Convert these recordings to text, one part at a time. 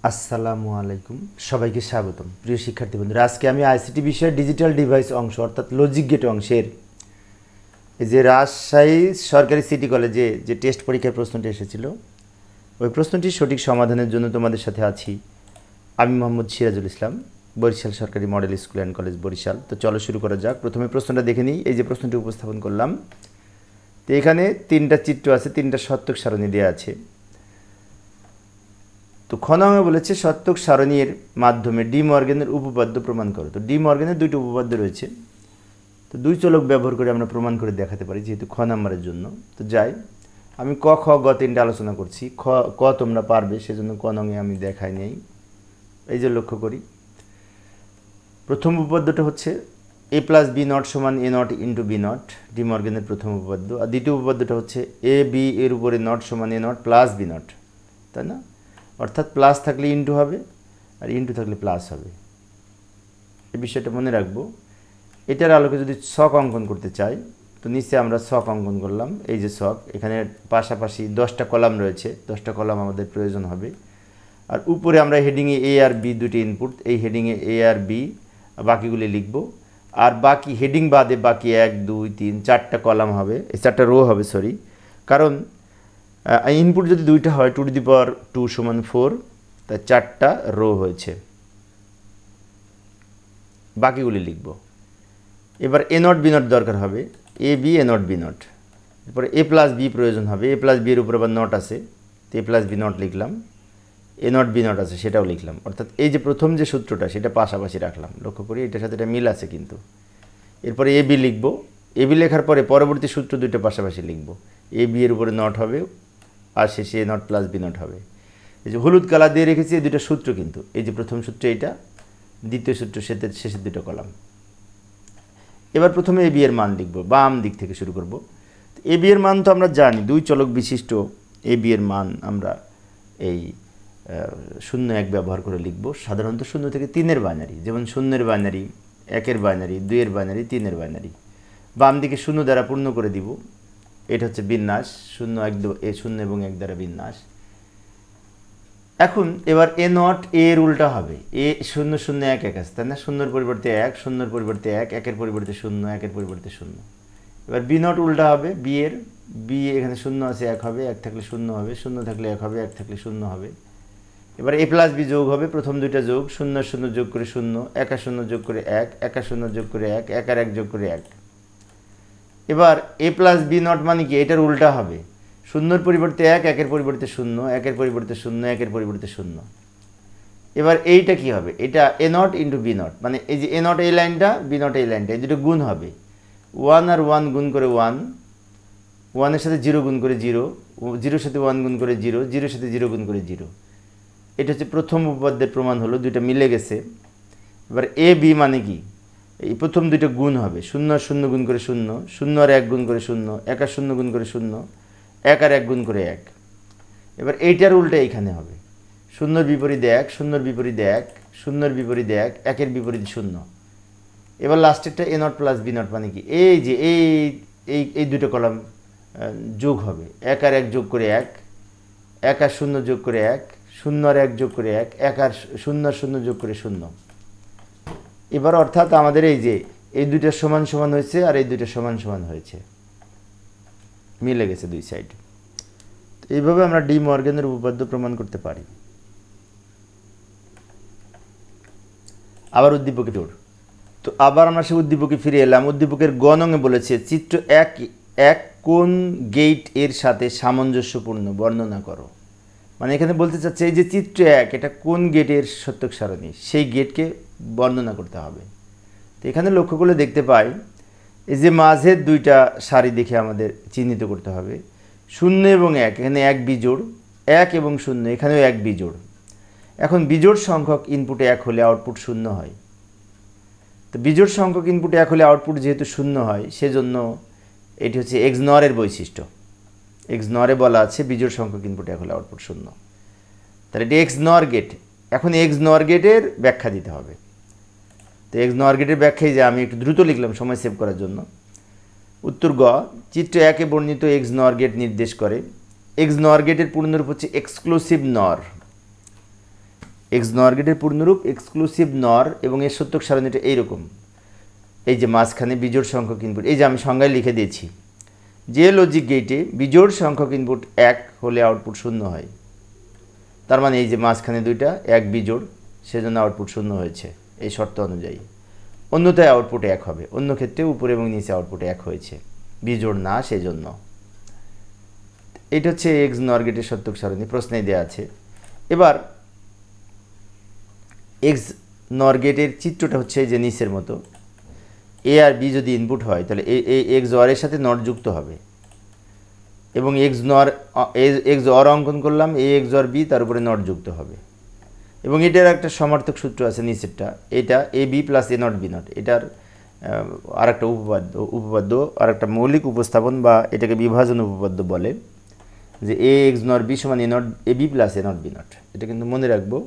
আসসালামু আলাইকুম, সবাইকে স্বাগতম। প্রিয় শিক্ষার্থী বন্ধুরা, আজকে আমি আইসিটি বিষয়ে ডিজিটাল ডিভাইস অংশ অর্থাৎ লজিক গেট অংশের এই যে রাজশাহী সরকারি সিটি কলেজে যে টেস্ট পরীক্ষার প্রশ্নটি এসেছিল, ওই প্রশ্নটির সঠিক সমাধানের জন্য তোমাদের সাথে আছি আমি মোহাম্মদ সিরাজুল ইসলাম, বরিশাল সরকারি model school and college Barishal. তো চলো শুরু করা যাক। প্রথমে প্রশ্নটা দেখে নিই। এই যে প্রশ্নটি উপস্থাপন করলাম, তো এখানে তিনটা চিত্র আছে, তিনটা সত্যক সারণী দেওয়া আছে। তো খনাঙ্গে বলেছে সত্যক সারণীর মাধ্যমে ডি মর্গেনের উপপাদ্য প্রমাণ করো। তো ডি মর্গেনের দুইটি উপপাদ্য রয়েছে, তো দুই চলক ব্যবহার করে আমরা প্রমাণ করে দেখাতে পারি, যেহেতু খ নাম্বারের জন্য। তো যাই, আমি ক খ গ তিনটা আলোচনা করছি, ক তোমরা পারবে সেজন্য ক নঙে আমি দেখাই নেই। এই যে লক্ষ্য করি, প্রথম উপপাদ্যটা হচ্ছে এ প্লাস বি নট সমান A not into B not, De মর্গেনের প্রথম উপপাদ্য। আর দ্বিতীয় উপপাদ্যটা হচ্ছে এ বি এর উপরে নট সমান A not plus B not, তাই না? অর্থাৎ প্লাস থাকলে ইন্টু হবে আর ইন্টু থাকলে প্লাস হবে। এই বিষয়টা মনে রাখবো। এটার আলোকে যদি ছক অঙ্কন করতে চাই, তো নিচে আমরা ছক অঙ্কন করলাম। এই যে ছক, এখানে পাশাপাশি 10টা কলাম রয়েছে, 10টা কলাম আমাদের প্রয়োজন হবে। আর উপরে আমরা হেডিংয়ে এ আর বি দুটি ইনপুট, এই হেডিংয়ে এ আর বি বাকিগুলি লিখব। আর বাকি হেডিং বাদে বাকি 1 2 3 4টা কলাম হবে, এই 4টা রো হবে, সরি। কারণ ইনপুট যদি দুইটা হয়, 2 টু দি পাওয়ার 2 সমান 4, তাই 4টা রো হয়েছে। বাকিগুলি লিখব। এবার এ নট বি নট দরকার হবে, A B A not B not. এরপরে এ প্লাস বি প্রয়োজন হবে, এ প্লাস বি এর উপর আবার নট আছে, তো এ প্লাস বি নট লিখলাম। এ নট বি নট আছে, সেটাও লিখলাম। অর্থাৎ এই যে প্রথম যে সূত্রটা, সেটা পাশাপাশি রাখলাম। লক্ষ্য করি এটার সাথে এটা মিল আছে কিন্তু। এরপরে এ বি লিখব, এ বি লেখার পরে পরবর্তী সূত্র দুইটা পাশাপাশি লিখব। এ বি এর উপরে নট হবে আর শেষে এ নট প্লাস বি নট হবে। এই যে হলুদ কালার দিয়ে রেখেছি, এই দুটো সূত্র কিন্তু। এই যে প্রথম সূত্র এইটা, দ্বিতীয় সূত্র শেষের দুটো কলাম। এবার প্রথমে এ বি এর মান লিখব, বাম দিক থেকে শুরু করব। এ বি এর মান তো আমরা জানি, দুই চলক বিশিষ্ট এ বি এর মান আমরা এই 0 1 ব্যবহার করে লিখব। সাধারণত 0 থেকে 3-এর বাইনারি, যেমন 0-এর বাইনারি, 1-এর বাইনারি, 2-এর বাইনারি, 3-এর বাইনারি। বাম দিকে 0 দ্বারা পূর্ণ করে দিব। এটা হচ্ছে বিন্যাস, 0 1 0 এবং 1 দ্বারা বিন্যাস। এখন এবার এ নট এর উল্টা হবে, এ 0 0 1 1 আছে, তাই না? 0-এর পরিবর্তে 1, 0-এর পরিবর্তে 1, 1-এর পরিবর্তে 0, 1-এর পরিবর্তে 0। এবার বি নট উল্টা হবে, বি এর, বি এখানে 0 আছে, 1 হবে, 1 থাকলে 0 হবে, 0 থাকলে 1 হবে, 1 থাকলে 0 হবে। এবার এ প্লাস বি যোগ হবে, প্রথম দুইটা যোগ, 0 আর 0 যোগ করে 0, 1 আর 0 যোগ করে 1, 1 আর 0 যোগ করে 1, 1 আর 1 যোগ করে 1। এবার এ প্লাস বি নট মানে কি? এটার উল্টা হবে, 0-এর পরিবর্তে 1, 1-এর পরিবর্তে 0, 1-এর পরিবর্তে 0, 1-এর পরিবর্তে 0। এবার এইটা কি হবে? এটা এ নট ইন্টু বি নট, মানে এই যে এ নট এই লাইনটা, বি নট এই লাইনটা, এই দুটো গুণ হবে। 1 আর 1 গুণ করে 1, 1-এর সাথে 0 গুণ করে 0, 0-এর সাথে 1 গুণ করে 0, 0-এর সাথে 0 গুণ করে 0। এটা হচ্ছে প্রথম উপপাদ্যের প্রমাণ হলো, দুইটা মিলে গেছে। এবার এ বি মানে কি? এই প্রথম দুইটা গুণ হবে, 0 আর 0 গুণ করে 0, 0 আর 1 গুণ করে 0, 1 আর 0 গুণ করে 0, 1 আর 1 গুণ করে 1। এবার এইটার উল্টা এইখানে হবে, 0-এর বিপরীত 1, 0-এর বিপরীত 1, 0-এর বিপরীত 1, 1-এর বিপরীত 0। এবার লাস্টেরটা এ নট প্লাস বি নট মানে কি? এই যে এই এই এই দুটো কলাম যোগ হবে, 1 আর 1 যোগ করে 1, 1 আর 0 যোগ করে 1, 0 আর 1 যোগ করে 1, 1 আর 0 আর 0 যোগ করে 0। এবার অর্থাৎ আমাদের এই যে এই দুইটা সমান সমান হয়েছে আর এই দুইটা সমান সমান হয়েছে, মিলে গেছে দুই সাইড। এইভাবে আমরা ডি মর্গেনের উপপাদ্য প্রমাণ করতে পারি। আবার উদ্দীপকে জোর, তো আবার আমরা সেই উদ্দীপকে ফিরে এলাম। উদ্দীপকের গ নঙে বলেছে চিত্র 1 কোন গেট এর সাথে সামঞ্জস্যপূর্ণ বর্ণনা করো। মানে এখানে বলতে চাচ্ছে এই যে চিত্র 1, এটা কোন গেটের সত্যক সারণী, সেই গেটকে বর্ণনা করতে হবে। তো এখানে লক্ষ্য করলে দেখতে পাই, এই যে মাঝের দুইটা সারি দেখে আমাদের চিহ্নিত করতে হবে। 0 এবং 1, এখানে 1 বিজোড়, 1 এবং 0 এখানেও 1 বিজোড়। এখন বিজোড় সংখ্যক ইনপুটে 1 হলে আউটপুট 0 হয়। তো বিজোড় সংখ্যক ইনপুটে 1 হলে আউটপুট যেহেতু 0 হয়, সেজন্য এটি হচ্ছে XNOR এর বৈশিষ্ট্য। XNOR এ বলা আছে বিজোড় সংখ্যক ইনপুটে 1 হলে আউটপুট 0। তাহলে এটি XNOR গেট। এখন XNOR গেটের ব্যাখ্যা দিতে হবে। তো XNOR গেটের ব্যাখ্যায় যে আমি একটু দ্রুত লিখলাম সময় সেভ করার জন্য। উত্তর গ, চিত্র 1-এ বর্ণিত XNOR গেট নির্দেশ করে। XNOR গেটের পূর্ণরূপ হচ্ছে এক্সক্লুসিভ নর। এক্স নর গেটের পূর্ণরূপ এক্সক্লুসিভ নর এবং এর সত্যক সারণীটা এইরকম। এই যে মাঝখানে বিজোড় সংখ্যক ইনপুট, এই যে আমি সংজ্ঞায় লিখে দিয়েছি যে লজিক গেটে বিজোড় সংখ্যক ইনপুট 1 হলে আউটপুট 0 হয়, তার মানে এই যে মাঝখানে দুইটা 1 বিজোড়, সেজন্য আউটপুট 0 হয়েছে এই শর্ত অনুযায়ী। অন্যথায় আউটপুট 1 হবে, অন্য ক্ষেত্রে উপরে এবং নিচে আউটপুট 1 হয়েছে, বিজোড় না সেজন্য। এটা হচ্ছে এক্স নর গেটের সত্যক সারণী, প্রশ্নে দেওয়া আছে। এবার এক্স নর গেটের চিত্রটা হচ্ছে যে নিচের মতো। এ আর বি যদি ইনপুট হয় তাহলে এই এক্স অরের সাথে নট যুক্ত হবে এবং এক্স অর অঙ্কন করলাম, এ এক্স অর বি, তার উপরে নট যুক্ত হবে। এবং এটার একটা সমার্থক সূত্র আছে নিচেরটা, এটা A B plus A not B not, এটার আর একটা উপপাদ্য আর একটা মৌলিক উপস্থাপন বা এটাকে বিভাজন উপপাদ্য বলে যে এ এক্স নট বি সমান A B plus A not B not. এটা কিন্তু মনে রাখবো।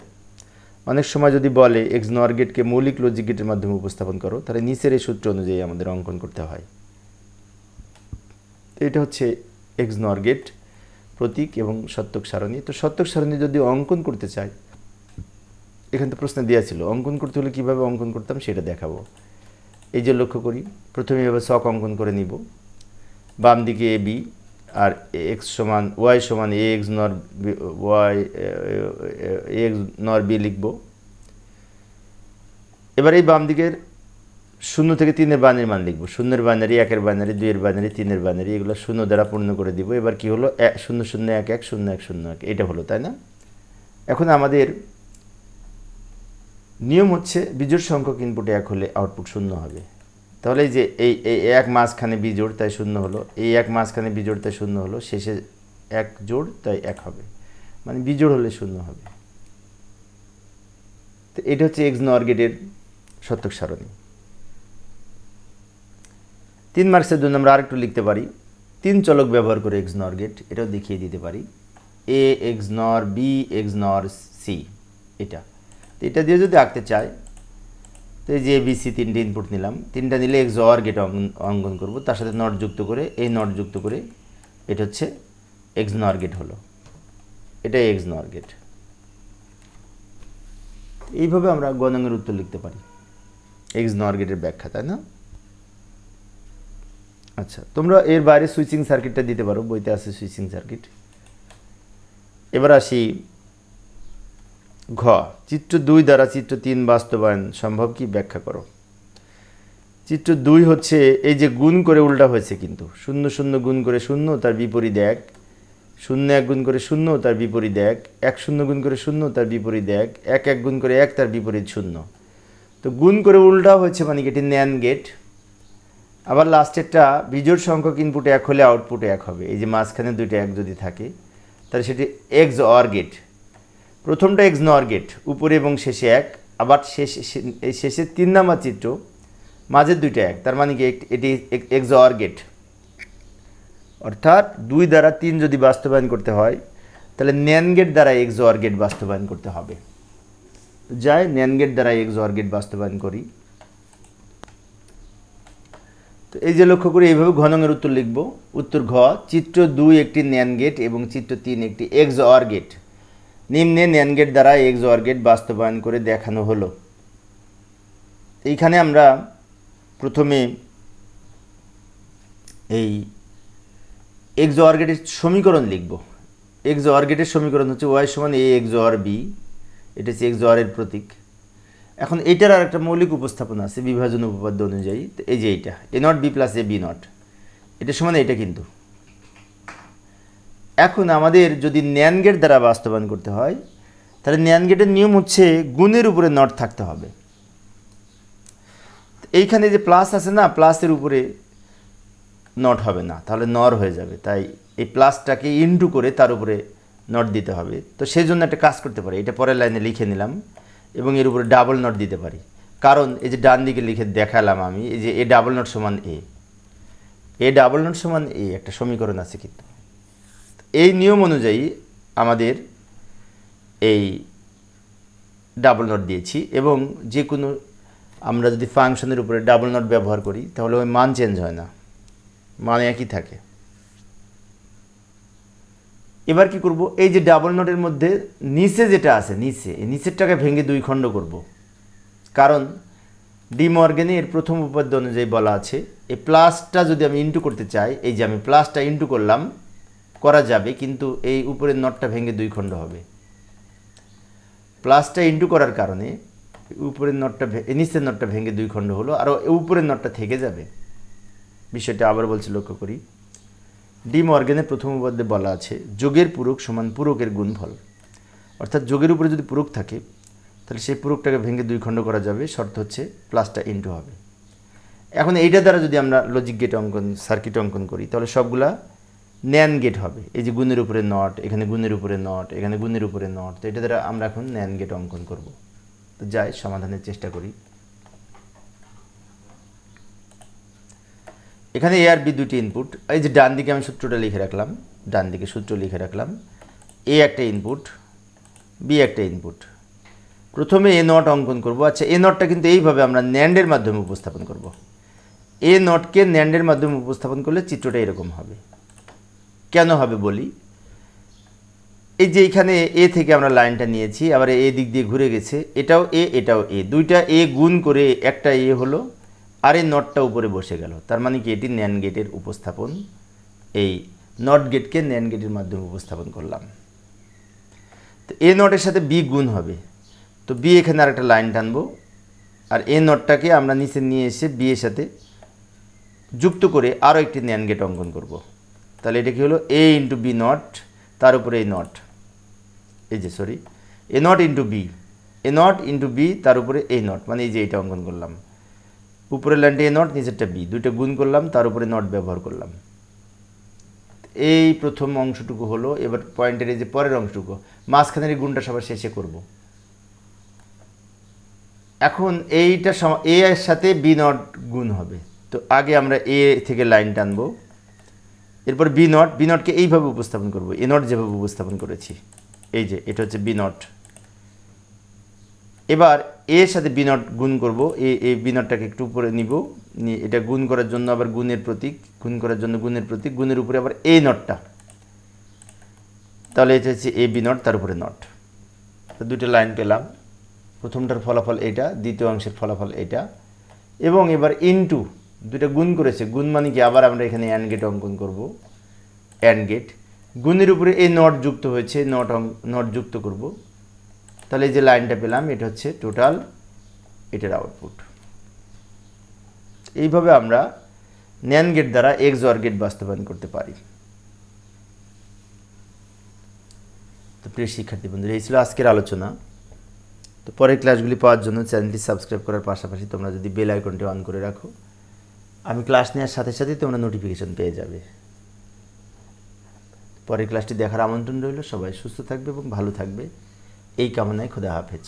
অনেক সময় যদি বলে এক্স নর গেটকে মৌলিক লজিক গেটের মাধ্যমে উপস্থাপন করো, তাহলে নিচের এই সূত্র অনুযায়ী আমাদের অঙ্কন করতে হয়। এটা হচ্ছে এক্স নর গেট প্রতীক এবং সত্যক সারণী। তো সত্যক সারণী যদি অঙ্কন করতে চাই, এখানে তো প্রশ্ন দেওয়া ছিল অঙ্কন করতে হলে কীভাবে অঙ্কন করতাম সেটা দেখাবো। এই যে লক্ষ্য করি, প্রথমে এভাবে ছক অঙ্কন করে নিব, বাম দিকে এ বি আর এক্স সমান ওয়াই সমান এ এক্স নর ওয়াই এ এক্স নর বি লিখব। এবার এই বাম দিকের 0 থেকে 3-এর বাইনারি মান লিখব, 0-এর বাইনারি, 1-এর বাইনারি, 2-এর বাইনারি, 3-এর বাইনারি, এগুলো 0 দ্বারা পূর্ণ করে দিব। এবার কি হলো, 0 0 1 1 0 1 0 1, এটা হলো, তাই না? এখন আমাদের নিয়ম হচ্ছে বিজোড় সংখ্যক ইনপুটে 1 হলে আউটপুট 0 হবে। তাহলে এই যে এই 1 মাঝখানে বিজোড় তাই 0 হলো, এই 1 মাঝখানে বিজোড় তাই 0 হলো, শেষে 1 জোড় তাই 1 হবে, মানে বিজোড় হলে 0 হবে। তো এটা হচ্ছে এক্স নর গেটের সত্যক সারণী। 3 মার্কসের জন্য আমরা আরেকটু লিখতে পারি, 3 চলক ব্যবহার করে এক্স নর গেট, এটাও দেখিয়ে দিতে পারি। এ এক্স নর বি এক্স নর সি, এটা দিয়ে যদি আঁকতে চাই, তো এই যে এ বি সি 3টে ইনপুট নিলাম, 3টা নিলে এক্স অর গেট অঙ্কন করব, তার সাথে নট যুক্ত করে, এই নট যুক্ত করে এটা হচ্ছে এক্স নর গেট হলো, এটাই এক্স নর গেট। এইভাবে আমরা গ নংয়ের উত্তর লিখতে পারি, এক্স নর গেটের ব্যাখ্যা, তাই না? আচ্ছা, তোমরা এর বাইরে সুইচিং সার্কিটটা দিতে পারো, বইতে আছে সুইচিং সার্কিট। এবার আসি ঘ, চিত্র 2 দ্বারা চিত্র 3 বাস্তবায়ন সম্ভব কি, ব্যাখ্যা করো। চিত্র 2 হচ্ছে এই যে গুণ করে উল্টা হয়েছে, কিন্তু 0 0 গুণ করে 0 তার বিপরীত 1, 0 1 গুণ করে 0 তার বিপরীত 1, 1 0 গুণ করে 0 তার বিপরীত 1, 1 1 গুণ করে 1 তার বিপরীত 0। তো গুণ করে উল্টা হয়েছে মানে কি, এটি ন্যান্ড গেট। আবার লাস্টেরটা বিজোড় সংখ্যক ইনপুট 1 হলে আউটপুট 1 হবে, এই যে মাঝখানে দুইটা 1 যদি থাকে তাহলে সেটি এক্স অর গেট। প্রথমটা এক্স নর গেট, উপরে এবং শেষে 1, আবার শেষে 3 নাম্বার চিত্র, মাঝের দুইটা 1, তার মানে কি এটি এক্স অর গেট। অর্থাৎ 2 দ্বারা 3 যদি বাস্তবায়ন করতে হয় তাহলে ন্যান্ড গেট দ্বারা এক্স অর গেট বাস্তবায়ন করতে হবে। যাই ন্যান্ড গেট দ্বারা এক্স অর গেট বাস্তবায়ন করি। তো এই যে লক্ষ্য করি, এইভাবে ঘ নংয়ের উত্তর লিখব। উত্তর ঘ, চিত্র 2 একটি ন্যান্ড গেট এবং চিত্র 3 একটি এক্স অর গেট। নিম্নে ন্যান্ড গেট দ্বারা এক্স অর গেট বাস্তবায়ন করে দেখানো হলো। এইখানে আমরা প্রথমে এই এক্স অর গেটের সমীকরণ লিখব। এক্স অর গেটের সমীকরণ হচ্ছে ওয়াই সমান এ এক্স অর বি, এটা হচ্ছে এক্স অর এর প্রতীক। এখন এইটার আর একটা মৌলিক উপস্থাপন আছে বিভাজন উপপাদ্য অনুযায়ী, এই যে এইটা A not B plus A B not, এটা সমান এইটা। কিন্তু এখন আমাদের যদি ন্যান্ড গেট দ্বারা বাস্তবায়ন করতে হয় তাহলে ন্যান্ড গেটের নিয়ম হচ্ছে গুণের উপরে নট থাকতে হবে। এইখানে যে প্লাস আছে না, প্লাসের উপরে নট হবে না, তাহলে নর হয়ে যাবে। তাই এই প্লাসটাকে ইনটু করে তার উপরে নট দিতে হবে। তো সেই জন্য একটা কাজ করতে পারি, এটা পরের লাইনে লিখে নিলাম এবং এর উপরে ডাবল নট দিতে পারি। কারণ এই যে ডান দিকে লিখে দেখালাম আমি, এই যে এ ডাবল নট সমান এ ডাবল নট সমান এ একটা সমীকরণ আছে। কিন্তু এই নিয়ম অনুযায়ী আমাদের এই ডাবল নট দিয়েছি, এবং যে কোনো আমরা যদি ফাংশনের উপরে ডাবল নট ব্যবহার করি তাহলে ওই মান চেঞ্জ হয় না, মান একই থাকে। এবার কি করব, এই যে ডাবল নটের মধ্যে নিচে যেটা আছে, নিচে এই নিচেরটাকে ভেঙে দুই খণ্ড করব। কারণ ডি মর্গেনে এর প্রথম উপপাদ্য অনুযায়ী বলা আছে এই প্লাসটা যদি আমি ইন্টু করতে চাই, এই যে আমি প্লাসটা ইন্টু করলাম, করা যাবে, কিন্তু এই উপরের নটটা ভেঙে দুই খণ্ড হবে। প্লাসটা ইন্টু করার কারণে উপরের নটটা নিচের নটটা ভেঙে দুই খণ্ড হলো, আর উপরের নটটা থেকে যাবে। বিষয়টা আবার বলছি, লক্ষ্য করি। ডি মর্গেনের প্রথম উপপাদ্যে বলা আছে যোগের পূরক সমান পূরকের গুণফল। অর্থাৎ যোগের উপরে যদি পূরক থাকে তাহলে সেই পূরকটাকে ভেঙে দুই খণ্ড করা যাবে, শর্ত হচ্ছে প্লাসটা ইন্টু হবে। এখন এইটা দ্বারা যদি আমরা লজিক গেট অঙ্কন, সার্কিট অঙ্কন করি, তাহলে সবগুলা ন্যান্ড গেট হবে। এই যে গুণের উপরে নট, এখানে গুণের উপরে নট, এখানে গুণের উপরে নট, তো এটা দ্বারা আমরা এখন ন্যান্ড গেট অঙ্কন করব। তো যাই সমাধানের চেষ্টা করি। এখানে এ আর বি দুটি ইনপুট। এই যে ডান দিকে আমি সূত্রটা লিখে রাখলাম, ডান দিকে সূত্র লিখে রাখলাম। এ একটা ইনপুট, বি একটা ইনপুট। প্রথমে এ নট অঙ্কন করব। আচ্ছা, এ নটটা কিন্তু এইভাবে আমরা ন্যান্ডের মাধ্যমে উপস্থাপন করব। এ নটকে ন্যান্ডের মাধ্যমে উপস্থাপন করলে চিত্রটা এরকম হবে। কেন হবে বলি। এই যে এখানে এ থেকে আমরা লাইনটা নিয়েছি, আবার এ দিক দিয়ে ঘুরে গেছে, এটাও এ, এটাও এ, দুইটা এ গুণ করে একটা এ হলো, আর এই নটটা উপরে বসে গেল। তার মানে কি এটি ন্যান্ড গেটের উপস্থাপন। এই নট গেটকে ন্যান্ড গেটের মাধ্যমে উপস্থাপন করলাম। তো এ নটের সাথে বি গুণ হবে, তো বি এখানে আর একটা লাইন টানবো, আর এ নটটাকে আমরা নিচে নিয়ে এসে বি এর সাথে যুক্ত করে আরও একটি ন্যান্ড গেট অঙ্কন করব। তাহলে এটা কি হলো, এ ইন্টু বি নট, তার উপরে এই নট, এই যে sorry A not into B, A not into B, তার উপরে এই নট, মানে এই যে এইটা অঙ্কন করলাম। উপরের লাইনটা এ নট, নিচেরটা বি, দুইটা গুণ করলাম, তার উপরে নট ব্যবহার করলাম। এই প্রথম অংশটুকু হলো। এবার পয়েন্টের এই যে পরের অংশটুকু, মাঝখানের এই গুণটা সবার শেষে করব। এখন এইটা এ এর সাথে বি নট গুণ হবে, তো আগে আমরা এ থেকে লাইন টানবো, এরপর বি নট, বি নটকে এইভাবে উপস্থাপন করব, এ নট যেভাবে উপস্থাপন করেছি। এই যে এটা হচ্ছে বি নট। এবার এর সাথে বি নট গুণ করব, এই বি নটটাকে একটু উপরে নিব, নিয়ে এটা গুণ করার জন্য আবার গুণের প্রতীক, গুণ করার জন্য গুণের প্রতীক, গুণের উপরে আবার এই নটটা, তাহলে এটা হচ্ছে এ বি নট, তার উপরে নট। তো দুটো লাইন পেলাম, প্রথমটার ফলাফল এটা, দ্বিতীয় অংশের ফলাফল এটা। এবং এবার ইনটু, দুটো গুণ করেছে, গুণ মানে কি আবার আমরা এখানে অ্যান্ড গেট অঙ্কন করব। অ্যান্ড গেট, গুণের উপরে এই নট যুক্ত হয়েছে, নট যুক্ত করব। তাহলে এই যে লাইনটা পেলাম, এটা হচ্ছে টোটাল, এটার আউটপুট। এইভাবে আমরা ন্যান্ড গেট দ্বারা এক্সঅর গেট বাস্তবায়ন করতে পারি। তো প্রিয় শিক্ষার্থী বন্ধুরা, এই ছিল আজকের আলোচনা। তো পরের ক্লাসগুলি পাওয়ার জন্য চ্যানেলটি সাবস্ক্রাইব করার পাশাপাশি তোমরা যদি বেল আইকনটি অন করে রাখো, আমি ক্লাস নেওয়ার সাথে সাথেই তোমরা নোটিফিকেশন পেয়ে যাবে। পরের ক্লাসটি দেখার আমন্ত্রণ রইল। সবাই সুস্থ থাকবে এবং ভালো থাকবে, এই কামনায়। খোদা হাফেজ।